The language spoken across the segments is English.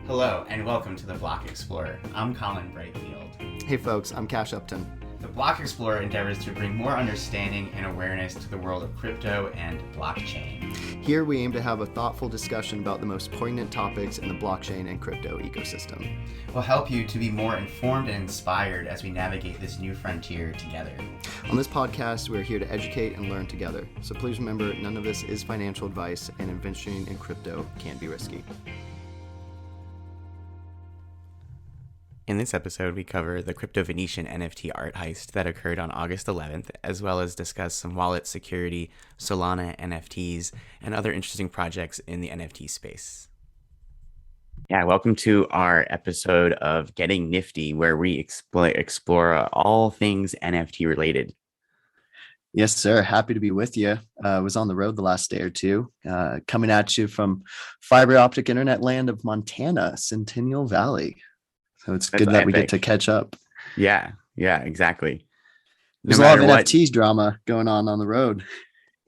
Hello and welcome to the Block Explorer. I'm Colin Brightfield. Hey folks, I'm Cash Upton. The Block Explorer endeavors to bring more understanding and awareness to the world of crypto and blockchain. Here we aim to have a thoughtful discussion about the most poignant topics in the blockchain and crypto ecosystem. We'll help you to be more informed and inspired as we navigate this new frontier together. On this podcast, we're here to educate and learn together. So please remember, none of this is financial advice, and investing in crypto can be risky. In this episode, we cover the CryptoVenetian NFT art heist that occurred on August 11th, as well as discuss some wallet security, Solana NFTs, and other interesting projects in the NFT space. Yeah, welcome to our episode of Getting Nifty, where we explore all things NFT related. Yes, sir. Happy to be with you. I was on the road the last day or two, coming at you from fiber optic internet land of Montana, Centennial Valley. So it's good that we get to catch up. Yeah, exactly. There's a lot of NFTs drama going on the road.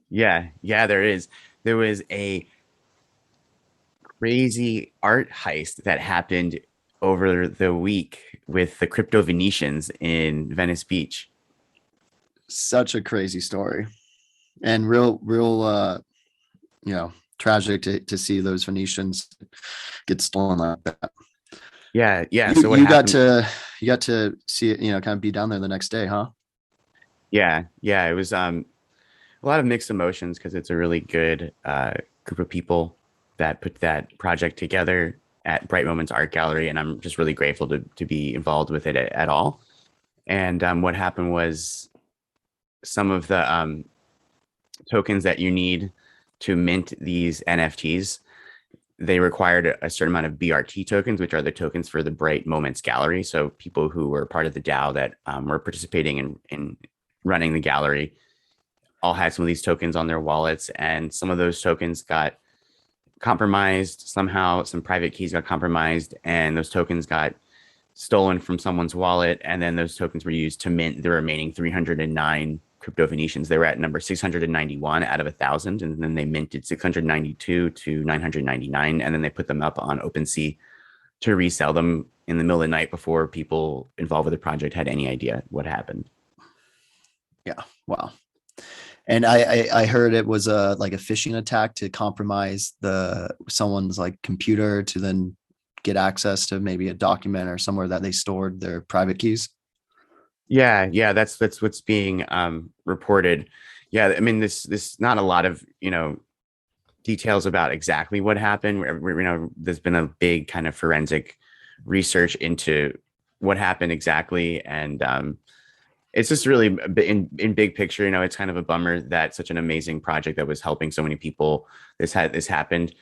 Yeah, there is. There was a crazy art heist that happened over the week with the CryptoVenetians in Venice Beach. Such a crazy story, and real, tragic to see those Venetians get stolen like that. Yeah. So what you got to see it, kind of be down there the next day, huh? Yeah. It was a lot of mixed emotions because it's a really good group of people that put that project together at Bright Moments Art Gallery, and I'm just really grateful to be involved with it at all. And what happened was some of the tokens that you need to mint these NFTs, they required a certain amount of BRT tokens, which are the tokens for the Bright Moments Gallery. So people who were part of the DAO that were participating in running the gallery all had some of these tokens on their wallets, and some of those tokens got compromised somehow. Some private keys got compromised, and those tokens got stolen from someone's wallet, and then those tokens were used to mint the remaining 309 CryptoVenetians. They were at number 691 out of 1,000, and then they minted 692 to 999, and then they put them up on OpenSea to resell them in the middle of the night before people involved with the project had any idea what happened. Yeah, wow. And I heard it was a phishing attack to compromise someone's computer to then get access to maybe a document or somewhere that they stored their private keys. Yeah, that's what's being reported. Yeah, I mean, this not a lot of details about exactly what happened. There's been a big kind of forensic research into what happened exactly, and it's just really in big picture. It's kind of a bummer that such an amazing project that was helping so many people this happened,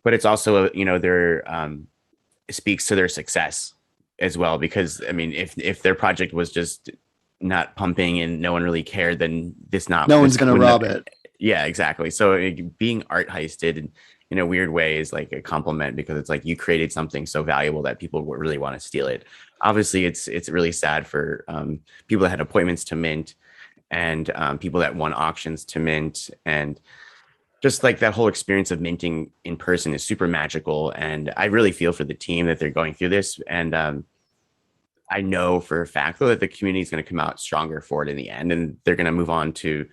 but it's also it speaks to their success as well, because I mean, if their project was just not pumping and no one really cared, then no one's going to rob it. Yeah, exactly. So being art heisted in a weird way is like a compliment, because it's like you created something so valuable that people really want to steal it. Obviously, it's really sad for people that had appointments to mint, and people that won auctions to mint, and just like that whole experience of minting in person is super magical. And I really feel for the team that they're going through this. And I know for a fact, though, that the community is going to come out stronger for it in the end, and they're going to move on to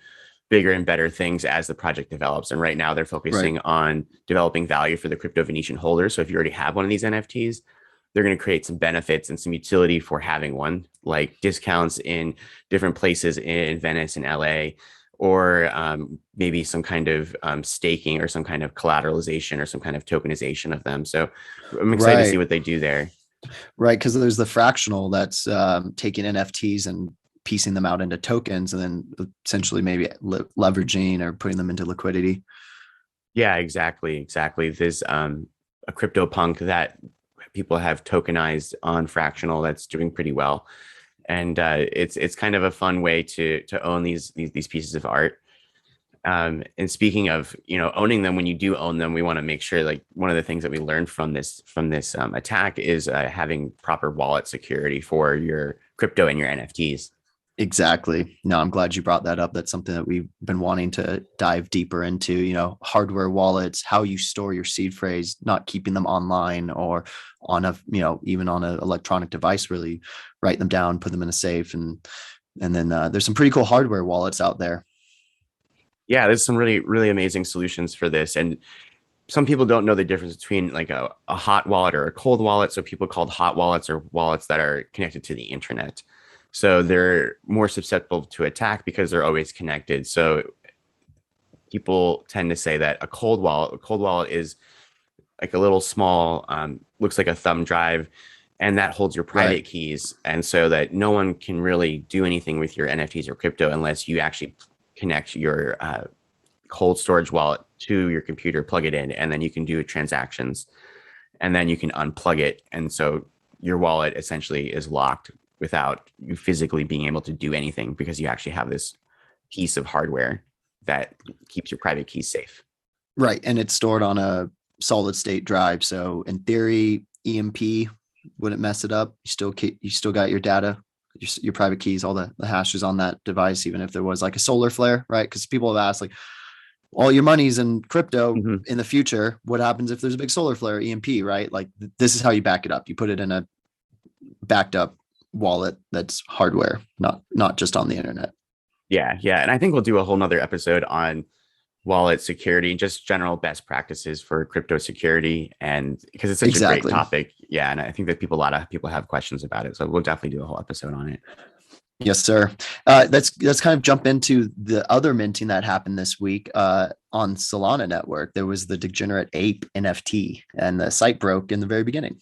bigger and better things as the project develops. And right now they're focusing on developing value for the CryptoVenetian holders. So if you already have one of these NFTs, they're going to create some benefits and some utility for having one, like discounts in different places in Venice and LA, or maybe some kind of staking or some kind of collateralization or some kind of tokenization of them. So I'm excited to see what they do there. Right, because there's the fractional that's taking NFTs and piecing them out into tokens, and then essentially maybe leveraging or putting them into liquidity. Yeah, exactly. There's a CryptoPunk that people have tokenized on fractional that's doing pretty well. And it's kind of a fun way to own these pieces of art. And speaking of owning them, when you do own them, we want to make sure, like, one of the things that we learned from this attack is having proper wallet security for your crypto and your NFTs. Exactly. No, I'm glad you brought that up. That's something that we've been wanting to dive deeper into, hardware wallets, how you store your seed phrase, not keeping them online or on a, even on an electronic device, really write them down, put them in a safe. And then there's some pretty cool hardware wallets out there. Yeah, there's some really, really amazing solutions for this. And some people don't know the difference between like a hot wallet or a cold wallet. So people called hot wallets or wallets that are connected to the internet. So they're more susceptible to attack because they're always connected. So people tend to say that a cold wallet is like a little small, looks like a thumb drive, and that holds your private Right. keys. And so that no one can really do anything with your NFTs or crypto unless you actually connect your cold storage wallet to your computer, plug it in, and then you can do transactions, and then you can unplug it. And so your wallet essentially is locked without you physically being able to do anything because you actually have this piece of hardware that keeps your private keys safe. Right. And it's stored on a solid state drive. So in theory, EMP wouldn't mess it up. You still got your data, your private keys, all the hashes on that device, even if there was like a solar flare, right? Because people have asked like, all your money's in crypto in the future. What happens if there's a big solar flare, EMP, right? Like this is how you back it up. You put it in a backed up wallet that's hardware, not just on the internet. Yeah, yeah. And I think we'll do a whole nother episode on wallet security and just general best practices for crypto security. And because it's such a great topic. Yeah. And I think that a lot of people have questions about it. So we'll definitely do a whole episode on it. Yes, sir. Let's kind of jump into the other minting that happened this week on Solana Network. There was the Degenerate Ape NFT, and the site broke in the very beginning.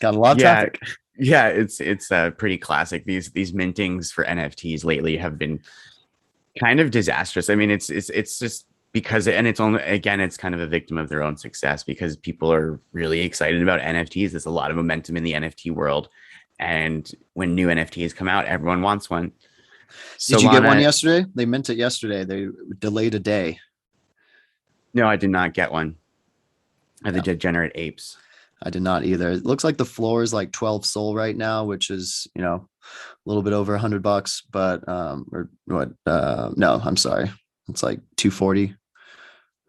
Got a lot of traffic. Yeah, it's pretty classic. These mintings for NFTs lately have been kind of disastrous. I mean, it's just because, and it's only, again, it's kind of a victim of their own success because people are really excited about NFTs. There's a lot of momentum in the NFT world. And when new NFTs come out, everyone wants one. Did you get one yesterday? They mint it yesterday. They delayed a day. No, I did not get one. The Degenerate Apes. I did not either. It looks like the floor is like 12 SOL right now, which is, a little bit over $100, but, or what? No, I'm sorry. It's like 240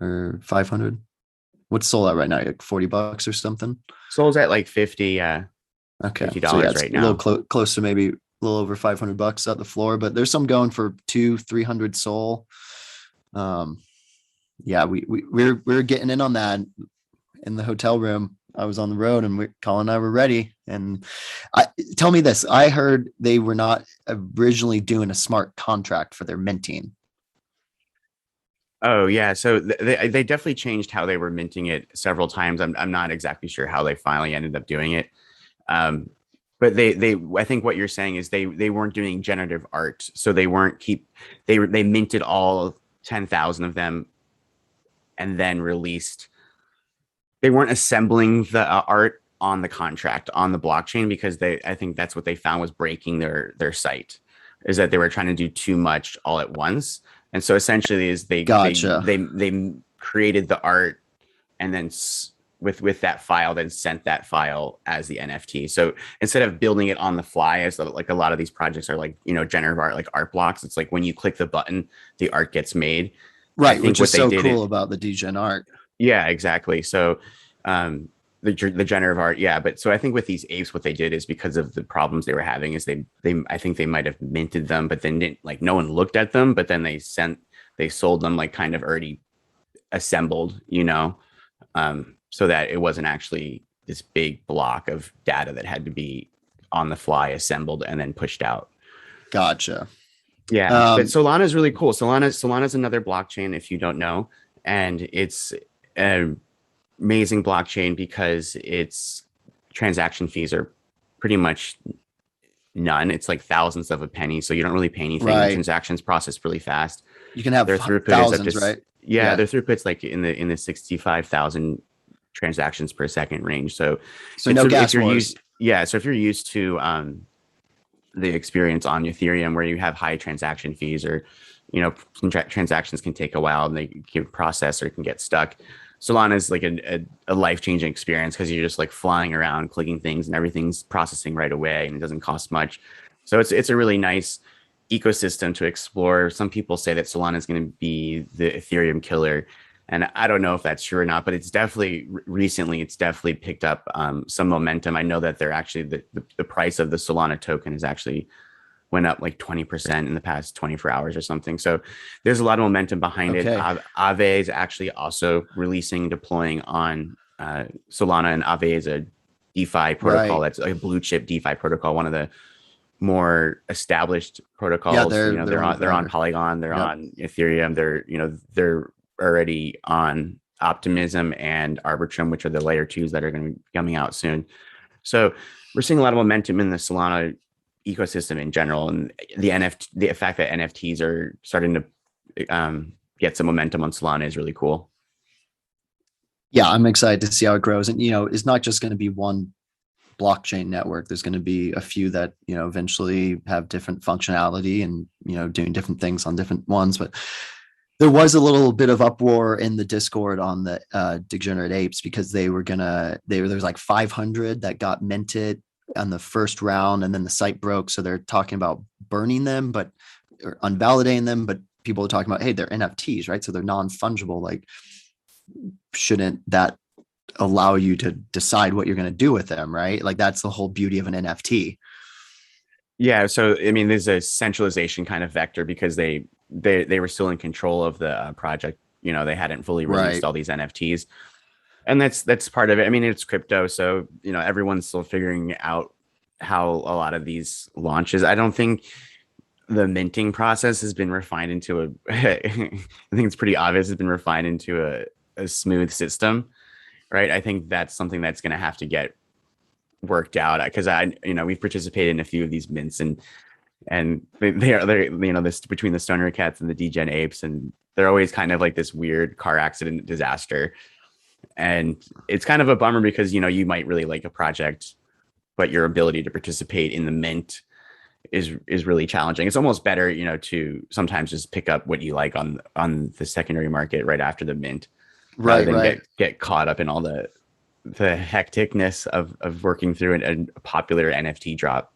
or 500. What's SOL at right now? Like $40 or something? SOL's at like 50. Okay. $50 so right now. A little close to maybe a little over $500 at the floor, but there's some going for 200-300 SOL. Yeah, we're getting in on that in the hotel room. I was on the road and Colin and I were ready. And tell me this, I heard they were not originally doing a smart contract for their minting. Oh yeah, so they definitely changed how they were minting it several times. I'm not exactly sure how they finally ended up doing it. But I think what you're saying is they weren't doing generative art, so they minted all 10,000 of them and then released. They weren't assembling the art on the contract on the blockchain because I think that's what they found was breaking their site, is that they were trying to do too much all at once. And so essentially is they created the art and then with that file, then sent that file as the NFT. So instead of building it on the fly, as like a lot of these projects are like, generative art, like art blocks, it's like when you click the button, the art gets made. Right, which is so cool about the degen art. Yeah, exactly. So the generative art, yeah. But so I think with these apes, what they did is because of the problems they were having is I think they might have minted them, but then didn't, like, no one looked at them, but then they sold them like kind of already assembled, so that it wasn't actually this big block of data that had to be on the fly assembled and then pushed out. Gotcha. Yeah, but Solana is really cool. Solana is another blockchain, if you don't know, and it's an amazing blockchain because its transaction fees are pretty much none. It's like thousands of a penny, so you don't really pay anything. Right. The transactions process really fast. You can have their throughput thousands, is up to, right? Yeah, their throughput's like in the 65,000 transactions per second range. So no gas wars. So if you're used to the experience on Ethereum where you have high transaction fees, or transactions can take a while and they can process or can get stuck, Solana is like a life-changing experience because you're just like flying around clicking things and everything's processing right away and it doesn't cost much. So it's a really nice ecosystem to explore. Some people say that Solana is going to be the Ethereum killer, and I don't know if that's true or not, but it's definitely recently it's definitely picked up some momentum. I know that they're actually the price of the Solana token is actually went up like 20% in the past 24 hours or something. So there's a lot of momentum behind it. Okay. Aave is actually also releasing, deploying on Solana, and Aave is a DeFi protocol. Right. That's a blue chip DeFi protocol, one of the more established Yeah, protocols. they're You know, they're one of the they're on better. Polygon, they're Yep. on Ethereum, they're already on Optimism and Arbitrum, which are the layer twos that are going to be coming out soon. So we're seeing a lot of momentum in the Solana ecosystem in general, and the fact that NFTs are starting to get some momentum on Solana is really cool. Yeah, I'm excited to see how it grows. And it's not just going to be one blockchain network. There's going to be a few that eventually have different functionality and doing different things on different ones. But there was a little bit of uproar in the Discord on the Degenerate Apes because there was like 500 that got minted on the first round, and then the site broke. So they're talking about burning them, or unvalidating them. But people are talking about, hey, they're NFTs, right? So they're non-fungible. Like, shouldn't that allow you to decide what you're going to do with them, right? Like, that's the whole beauty of an NFT. Yeah, so I mean, there's a centralization kind of vector because they were still in control of the project. You know, they hadn't fully released Right. all these NFTs, and that's part of it. I mean, it's crypto, so everyone's still figuring out how a lot of these launches. I don't think the minting process has been refined into a I think it's pretty obvious it's been refined into a smooth system, right? I think that's something that's going to have to get worked out because we've participated in a few of these mints, and they're this between the stoner cats and the degen apes, and they're always kind of like this weird car accident disaster. And it's kind of a bummer because you might really like a project, but your ability to participate in the mint is really challenging. It's almost better, to sometimes just pick up what you like on the secondary market right after the mint, rather Right. than Right. get caught up in all the hecticness of working through a popular NFT drop.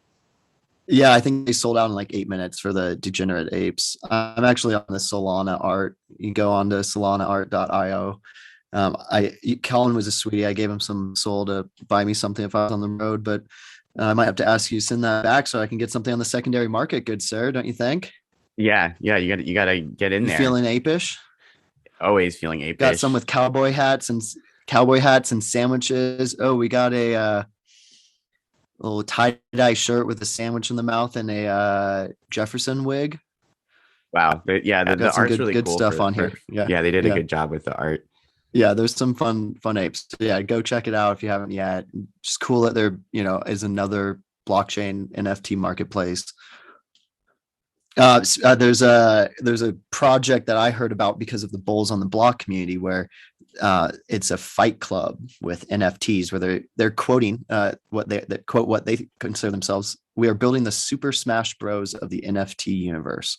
Yeah, I think they sold out in like 8 minutes for the Degenerate Apes. I'm actually on the Solana art. You go on to solanaart.io. Colin was a sweetie. I gave him some soul to buy me something if I was on the road, but I might have to ask you to send that back so I can get something on the secondary market. Good sir, don't you think? Yeah, you gotta get in You there. feeling apish? Always feeling Got some apish. with cowboy hats and sandwiches. Oh, we got a little tie-dye shirt with a sandwich in the mouth and a Jefferson wig. Wow. Yeah, the Got some art's good really good cool stuff on for here. Yeah, yeah, they did a yeah, good job with the art. yeah. There's some fun apes. So yeah, go check it out if you haven't yet. Just cool that there is another blockchain NFT marketplace. There's a project that I heard about because of the Bulls on the Block community where it's a fight club with NFTs where they're quoting what they consider themselves. We are building the Super Smash Bros of the NFT universe.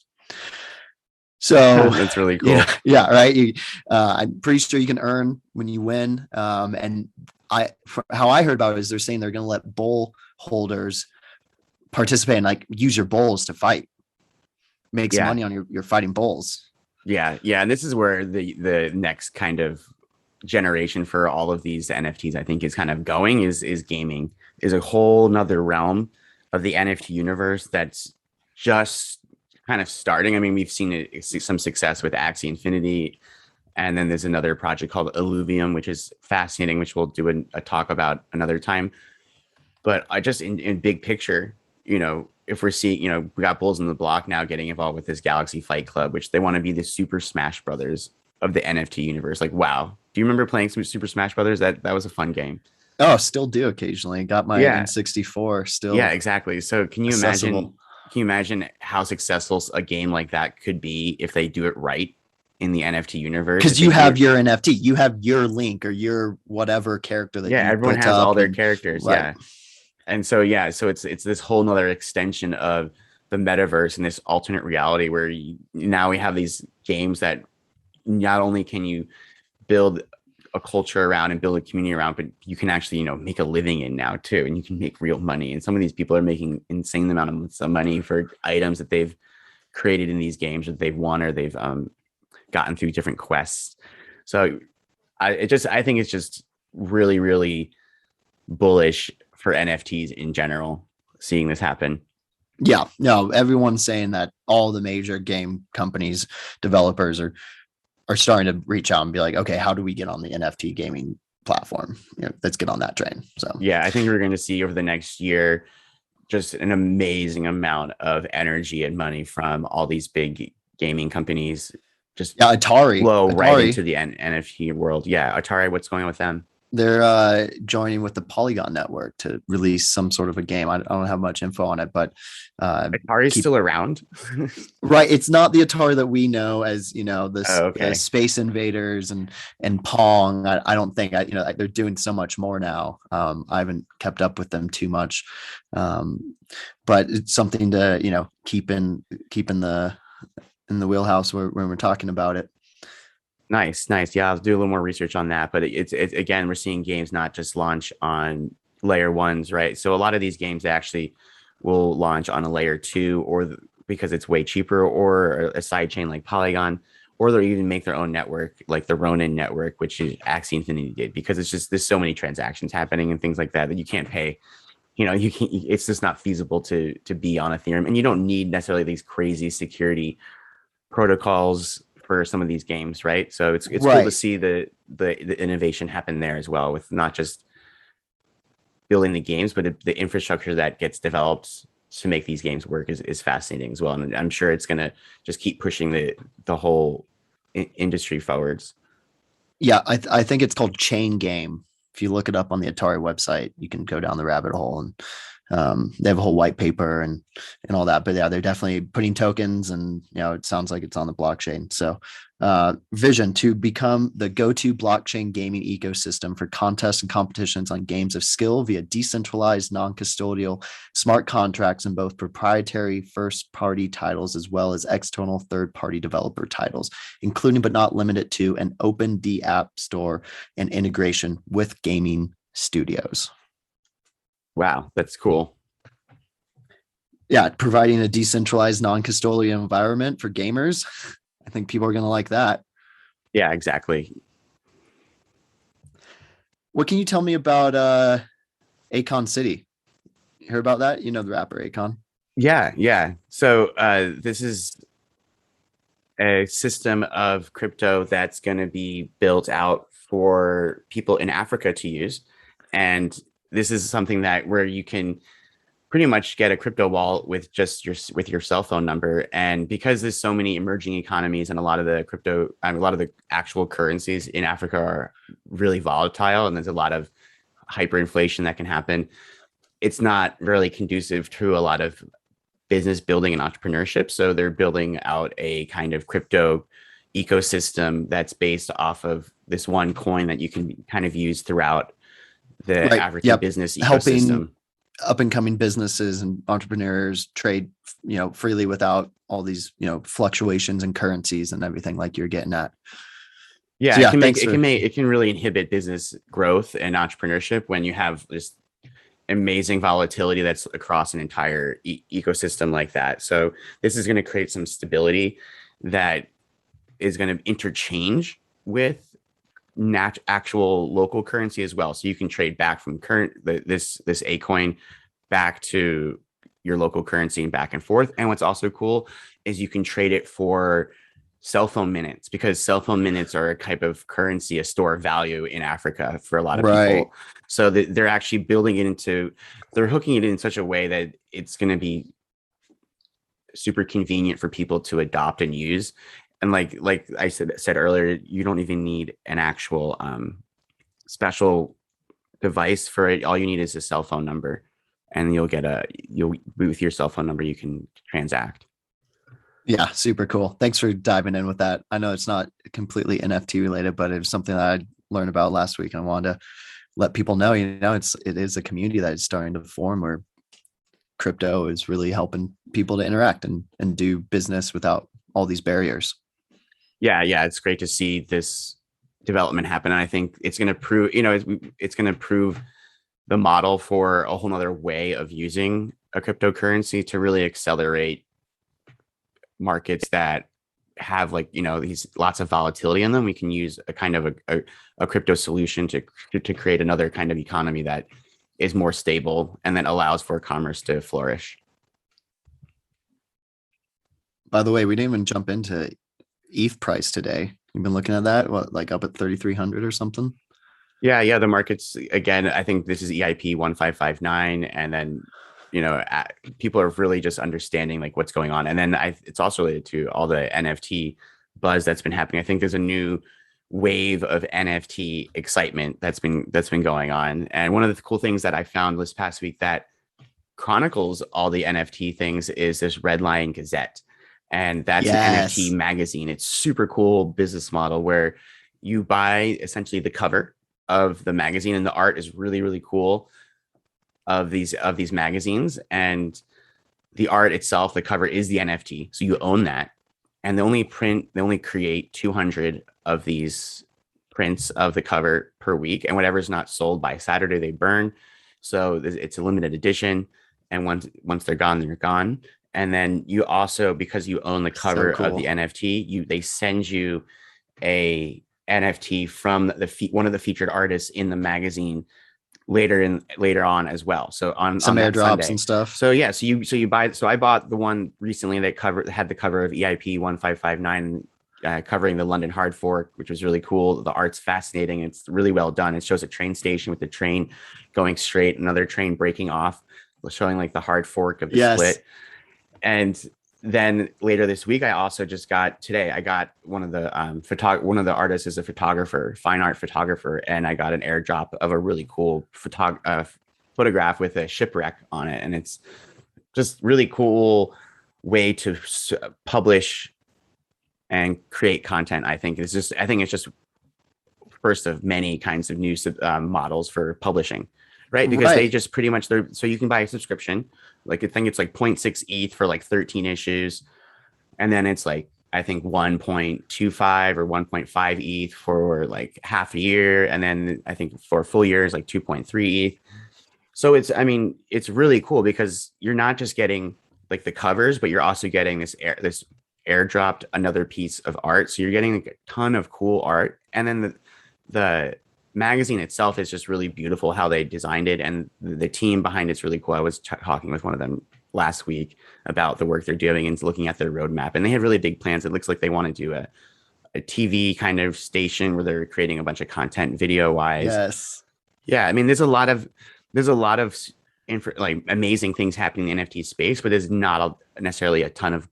So, That's really cool. yeah, right. I'm pretty sure you can earn when you win. And how I heard about it is they're saying they're going to let bull holders participate and like use your bulls to fight, make some Yeah. money on your fighting bulls. Yeah, and this is where the next kind of generation for all of these NFTs I think is kind of going is gaming, is a whole nother realm of the NFT universe that's just kind of starting. I mean, we've seen some success with Axie Infinity, and then there's another project called Illuvium, which is fascinating, which we'll do a talk about another time. But I just in big picture, if we're seeing, we got Bulls in the Block now getting involved with this Galaxy Fight Club, which they want to be the Super Smash Brothers of the NFT universe. Like, wow. Do you remember playing some Super Smash Brothers? That was a fun game. Oh, still do occasionally. Got my Yeah. N64 Yeah, still exactly. So accessible. can you imagine how successful a game like that could be if they do it right in the NFT universe? If Because they you do have it, your NFT, you have your Link or your whatever character that yeah, you everyone built has all up. their And characters. right, Yeah. And so so it's this whole nother extension of the metaverse and this alternate reality where now we have these games that not only can you build a culture around and build a community around, but you can actually make a living in now too, and you can make real money. And some of these people are making insane amounts of money for items that they've created in these games that they've won or they've gotten through different quests. So I think it's just really, really bullish for NFTs in general, seeing this happen. Yeah, no, everyone's saying that all the major game companies, developers are starting to reach out and be like, okay, how do we get on the NFT gaming platform? Let's get on that train. So yeah, I think we're going to see over the next year just an amazing amount of energy and money from all these big gaming companies. Just flow right into the NFT world. Yeah, Atari, what's going on with them? They're joining with the Polygon network to release some sort of a game. I don't have much info on it, but Atari is still around. Right. It's not the Atari that we know as, the Space Invaders and Pong. I don't think they're doing so much more now. I haven't kept up with them too much. But it's something to, keep in the wheelhouse when we're talking about it. Nice. Yeah, I'll do a little more research on that. But it's again, we're seeing games not just launch on layer ones, right? So a lot of these games actually will launch on a layer 2 because it's way cheaper, or a side chain like Polygon, or they'll even make their own network like the Ronin network, which is Axie Infinity did, because it's just there's so many transactions happening and things like that you can't pay. You can't. It's just not feasible to be on Ethereum, and you don't need necessarily these crazy security protocols for some of these games, right? So it's right. Cool to see the innovation happen there as well, with not just building the games, but the infrastructure that gets developed to make these games work is fascinating as well. And I'm sure it's going to just keep pushing the whole industry forwards. Yeah, I think it's called Chain Game. If you look it up on the Atari website, you can go down the rabbit hole, and they have a whole white paper and all that. But yeah, they're definitely putting tokens, and it sounds like it's on the blockchain. So vision to become the go-to blockchain gaming ecosystem for contests and competitions on games of skill via decentralized, non-custodial smart contracts in both proprietary first-party titles as well as external third-party developer titles, including but not limited to an OpenD app store and integration with gaming studios. Wow, that's cool. Yeah, providing a decentralized, non-custodial environment for gamers. I think people are going to like that. Yeah, exactly. What can you tell me about Akoin City? You heard about that? The rapper Akoin? Yeah. So this is a system of crypto that's going to be built out for people in Africa to use. And this is something where you can pretty much get a crypto wallet with just your cell phone number. And because there's so many emerging economies, and a lot of the actual currencies in Africa are really volatile, and there's a lot of hyperinflation that can happen, it's not really conducive to a lot of business building and entrepreneurship. So they're building out a kind of crypto ecosystem that's based off of this one coin that you can kind of use throughout the African business ecosystem. Helping up and coming businesses and entrepreneurs trade, freely without all these, fluctuations in currencies and everything like you're getting at. Yeah, so it can really inhibit business growth and entrepreneurship when you have this amazing volatility that's across an entire ecosystem like that. So this is going to create some stability that is going to interchange with actual local currency as well. So you can trade back from this Akoin back to your local currency and back and forth. And what's also cool is you can trade it for cell phone minutes, because cell phone minutes are a type of currency, a store of value in Africa for a lot of people. So they're actually they're hooking it in such a way that it's going to be super convenient for people to adopt and use. And like I said earlier, you don't even need an actual special device for it. All you need is a cell phone number, and with your cell phone number, you can transact. Yeah, super cool. Thanks for diving in with that. I know it's not completely NFT related, but it was something that I learned about last week, and I wanted to let people know. It is a community that is starting to form where crypto is really helping people to interact and do business without all these barriers. Yeah, it's great to see this development happen. And I think it's going to prove, it's going to prove the model for a whole nother way of using a cryptocurrency to really accelerate markets that have like, these lots of volatility in them, we can use a kind of a crypto solution to create another kind of economy that is more stable and then allows for commerce to flourish. By the way, we didn't even jump into ETH price today. You've been looking at that, what, like up at 3,300 or something? Yeah. The markets, again, I think this is EIP 1559. And then, people are really just understanding like what's going on. And then it's also related to all the NFT buzz that's been happening. I think there's a new wave of NFT excitement that's been going on. And one of the cool things that I found this past week that chronicles all the NFT things is this Red Lion Gazette. And that's an NFT magazine. It's super cool business model where you buy essentially the cover of the magazine, and the art is really, really cool of these magazines. And the art itself, the cover is the NFT. So you own that. And they only create 200 of these prints of the cover per week. And whatever's not sold by Saturday, they burn. So it's a limited edition. And once they're gone, they're gone. And then you also, because you own the cover of the NFT, they send you a NFT from one of the featured artists in the magazine later on as well. So on some on airdrops and stuff. So yeah, so you buy. So I bought the one recently that had the cover of EIP 1559. Covering the London hard fork, which was really cool. The art's fascinating. It's really well done. It shows a train station with the train going straight, another train breaking off, showing like the hard fork of the split. And then later this week, I also just got one of the one of the artists is a photographer, fine art photographer, and I got an airdrop of a really cool photograph with a shipwreck on it, and it's just really cool way to publish and create content. I think it's just first of many kinds of new models for publishing, right? Because they just pretty much so you can buy a subscription. Like I think it's like 0.6 ETH for like 13 issues. And then it's like, I think 1.25 or 1.5 ETH for like half a year. And then I think for a full year is like 2.3 ETH. So it's really cool because you're not just getting like the covers, but you're also getting this airdropped another piece of art. So you're getting like a ton of cool art. And then the magazine itself is just really beautiful how they designed it, and the team behind it's really cool. I was talking with one of them last week about the work they're doing and looking at their roadmap, and they have really big plans. It looks like they want to do a TV kind of station where they're creating a bunch of content video wise. Yeah, I mean there's a lot of like amazing things happening in the NFT space, but there's not necessarily a ton of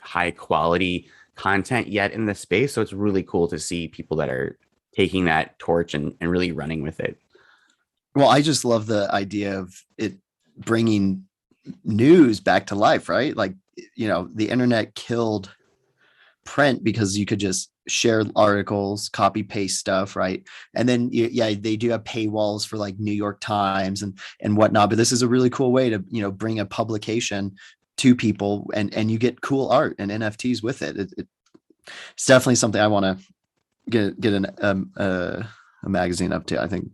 high quality content yet in the space. So it's really cool to see people that are taking that torch and really running with it. Well, I just love the idea of it bringing news back to life, right? Like, the internet killed print because you could just share articles, copy paste stuff, right? And then they do have paywalls for like New York Times and whatnot, but this is a really cool way to bring a publication to people, and you get cool art and NFTs with it. It's definitely something I want to get a magazine up to. I think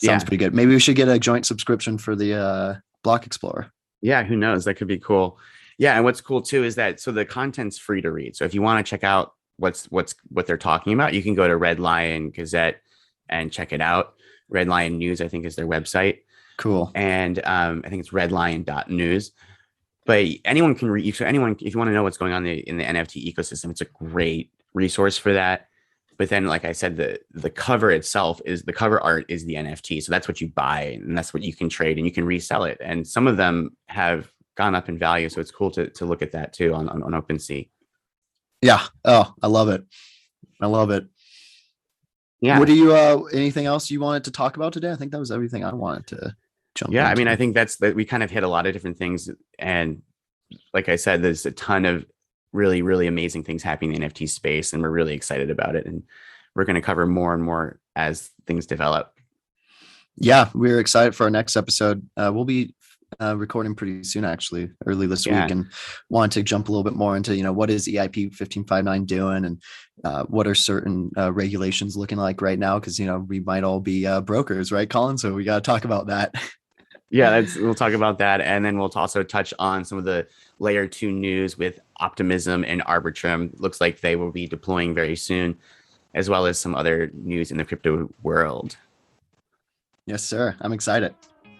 sounds pretty good. Maybe we should get a joint subscription for the Block Explorer. Yeah, who knows? That could be cool. Yeah, and what's cool too is that the content's free to read. So if you want to check out what they're talking about, you can go to Red Lion Gazette and check it out. Red Lion News, I think, is their website. Cool. And I think it's redlion.news. But anyone can read. So anyone, if you want to know what's going on in the NFT ecosystem, it's a great resource for that. But then, like I said, the cover itself the cover art is the NFT. So that's what you buy, and that's what you can trade, and you can resell it. And some of them have gone up in value. So it's cool to look at that too on OpenSea. Yeah. Oh, I love it. Yeah. What do you, anything else you wanted to talk about today? I think that was everything I wanted to jump into. I mean, I think that we kind of hit a lot of different things. And like I said, there's a ton of really, really amazing things happening in the NFT space, and we're really excited about it. And we're going to cover more and more as things develop. Yeah, we're excited for our next episode. We'll be recording pretty soon, actually, early this week, and want to jump a little bit more into, what is EIP 1559 doing, and what are certain regulations looking like right now? Because, we might all be brokers, right, Colin? So we got to talk about that. Yeah, we'll talk about that. And then we'll also touch on some of the layer two news with Optimism and Arbitrum. Looks like they will be deploying very soon, as well as some other news in the crypto world. Yes, sir. I'm excited.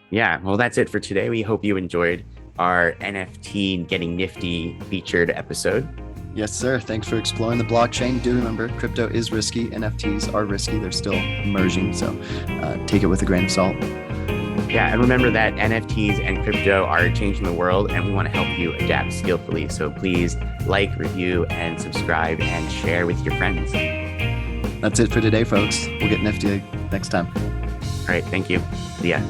Yeah, well, that's it for today. We hope you enjoyed our NFT Getting Nifty featured episode. Yes, sir. Thanks for exploring the blockchain. Do remember, crypto is risky. NFTs are risky. They're still emerging. So take it with a grain of salt. Yeah, and remember that NFTs and crypto are changing the world, and we want to help you adapt skillfully. So please like, review, and subscribe, and share with your friends. That's it for today, folks. We'll get nifty next time. All right, thank you. See ya.